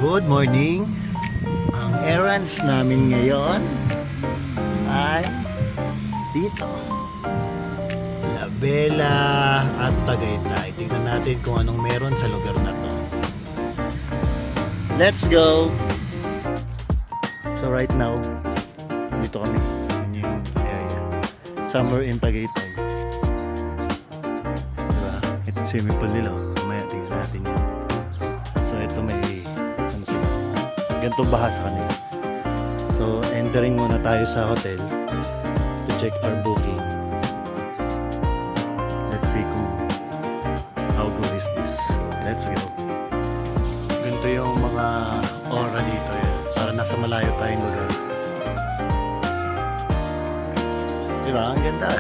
Good morning. Ang errands namin ngayon ay dito, La Bella at Tagaytay. Tingnan natin kung anong meron sa lugar na to. Let's go! So right now, dito kami. Yun yung area. Somewhere in Tagaytay. Diba? Ito yung swimming pool nila. Mamaya tingnan natin yan. So ito may ganitong baha sa kanila. So entering muna tayo sa hotel to check our booking. Let's see kung how good is this. Let's go. Ganito yung mga aura dito eh. Para nasa malayo tayong lugar. Diba? Ang ganda.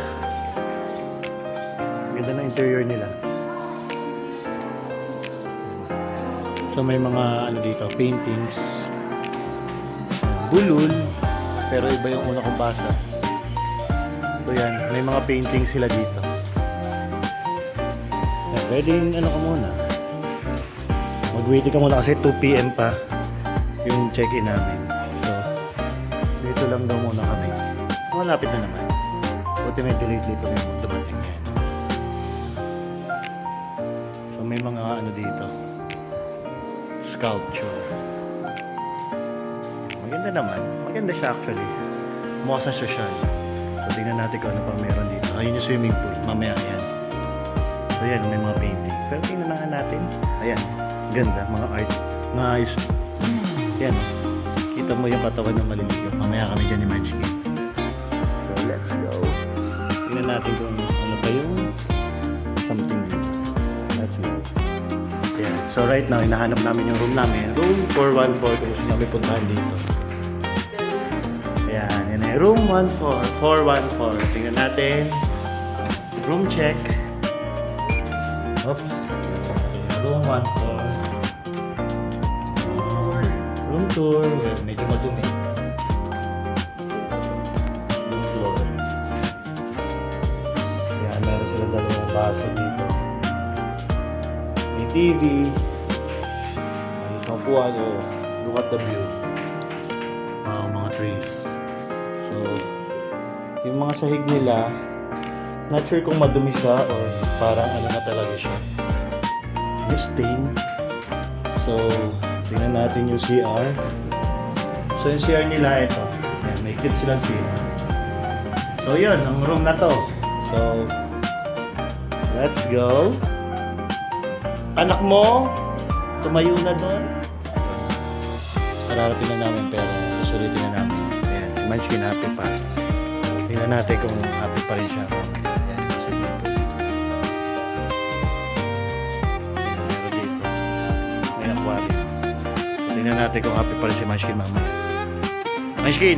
Ang ganda ng interior nila. So may mga ano dito, paintings. Bulol, pero iba yung una kong basa. So yan, may mga paintings sila dito. Yan, pwedeng ano ka muna. Mag-waiting ka muna kasi 2 PM pa yung check-in namin. So, dito lang daw muna kami. Malapit na naman. Buti may delay pa yung dumating yan. So may mga ano dito. Sculpture. Maganda naman. Maganda siya actually. Mukha sa social. So tingnan natin kung ano pa meron dito. Ayun yung swimming pool. Mamaya yan. So yan, may mga painting. Pero tingnan na nga natin. Ayan. Ganda. Mga art. Nice. Yan. Kita mo yung katawan ng maliligo. Mamaya kami dyan ni Munchkin. So let's go. Tingnan natin kung ano pa yung something dito. Let's go. Ayan. So right now, hinahanap namin yung room namin. Room 414 kung gusto namin puntahan dito. Ayan. Yan ay room 414. Tingnan natin. Room check. Oops. Room 14. Room tour. Well, medyo madumi. Room floor. Ayan. Meron sila dalawang baso dito. May TV. May isang upuan. Oh, look at the view. Wow, mga trees. So, yung mga sahig nila, not sure kung madumi siya or parang ano na talaga siya. May stain. So, tingnan natin yung CR. So, yung CR nila, ito. Ayan, may cute silang CR. So, yun, ang room na to. So, let's go. Anak mo, tumayo na doon. Pararating na namin pero susulitin na namin. Ayan, si Munchkin happy pa. Tingnan natin kung happy pa rin siya. Ayan, swimming pool. Meron dito. May aquarium. Tingnan natin kung happy pa rin si Munchkin mamaya. Munchkin!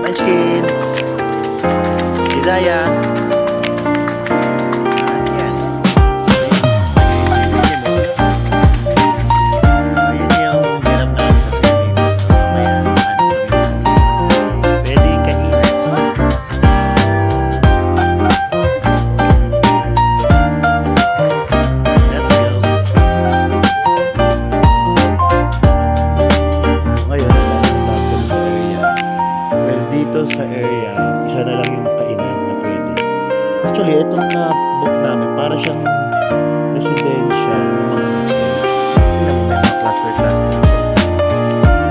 Munchkin! Isaiah! Ayan. So, ayan yung hirap namin sa swimming pool. So, mamaya, pwede kainin. Let's go! Ngayon, naglalakad sa area. Well, dito sa area, isa na lang yung kainan na pwede. Actually, itong na book namin, para siyang residential ng mga tingnan mo, may mga cluster.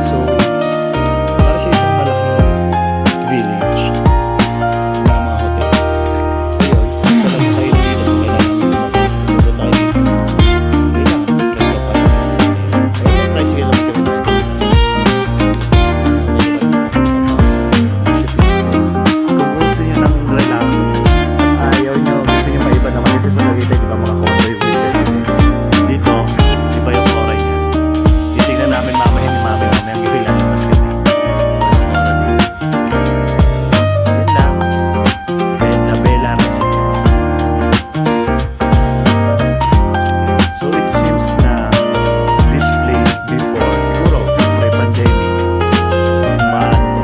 So, para siya isang malaking village na mga hotel. So, yun. Isa lang tayo dito kung kailangan namin lumabas. Doon tayo dito. Kailangan. Ganito pa rin. Ayun, may tricycle lang kami tayo. Kung gusto nyo ng relax at ayaw nyo, gusto nyo maiba naman kasi sa Tagaytay, di ba mga convoy with residents. Dito, iba yung oray niya. Titignan namin mamaya ni mami ang bilang mas kami. Yun lang. Bella Bella Residence. So it seems na this place before, siguro pre-pandemic,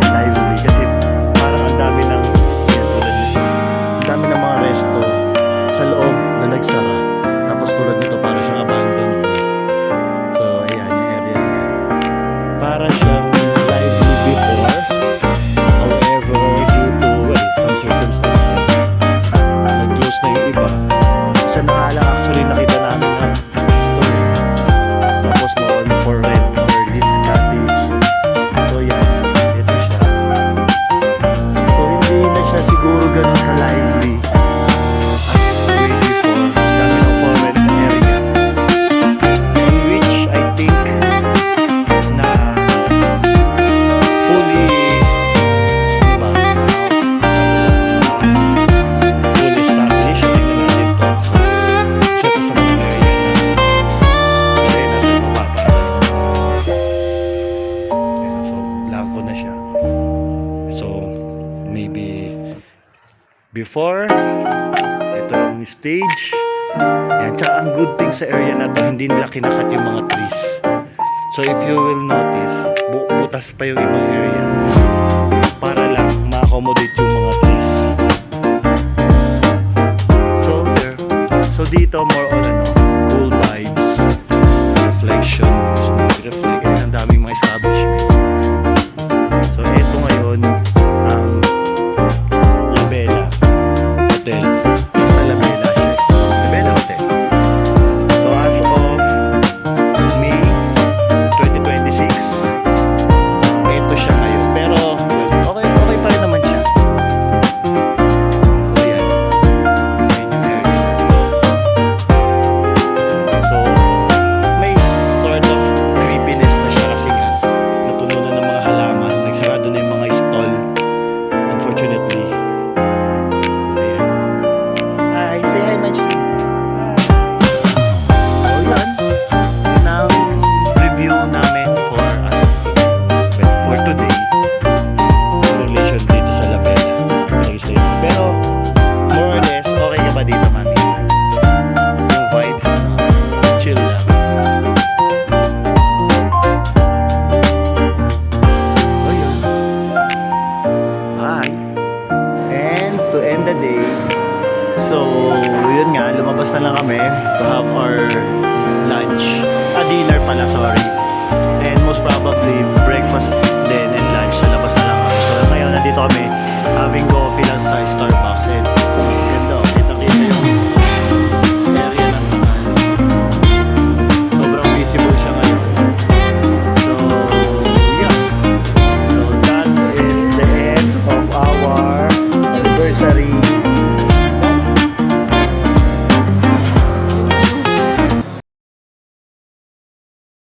lively kasi parang ang dami ng yan, tulad nito. Ang dami ng mga resto sa loob na nagsara. Tapos tulad nito para siyang abandoned na. So ayan yung area niya. Para siyang lively before. However, due to some circumstances, nag-close na yung iba. Sa nakala actually nakita namin na story. Tapos noon for rent or lease cottage. So yan, ito siya. So hindi na siya siguro ganun ka-lively as way before. Dami ng for rent na area. On which I think na fully diba, fully established. Tingnan natin to. Isa to sa mga area na hindi nasa mapapa. So blanco na siya. So maybe before ito yung stage. Yan, tsaka ang good thing sa area na to, hindi nila kinakat yung mga trees. So if you will notice, butas pa yung ibang area para lang ma-accommodate yung mga trees. So there. So dito more on cool vibes, reflection, gusto mo reflect, and ang daming mga establishment. So ito ngayon ang La Bella Hotel. Sa La Bella siya. La Bella Hotel. So as of May 2026, ito siya ngayon. Pero well, okay pa rin naman siya. So yan. Yan yung area. So may sort of creepiness na siya kasi nga napuno na ng mga halaman. Nagsarado na yung mga stall. Unfortunately. Ayan. Hi, say hi, Manchi. Hi. So yan. Yun ang review namin for today. In relation dito sa La Bella. Place na yun. Pero more or less, okay ka ba dito, mami? Yung vibes na chill lang. So yun. Bye. And to end the day, so yun nga, lumabas na lang kami to have our lunch. Dinner pala, sorry. And most probably breakfast din and lunch sa labas na lang kami. So ngayon nandito kami having coffee lang sa Starbucks.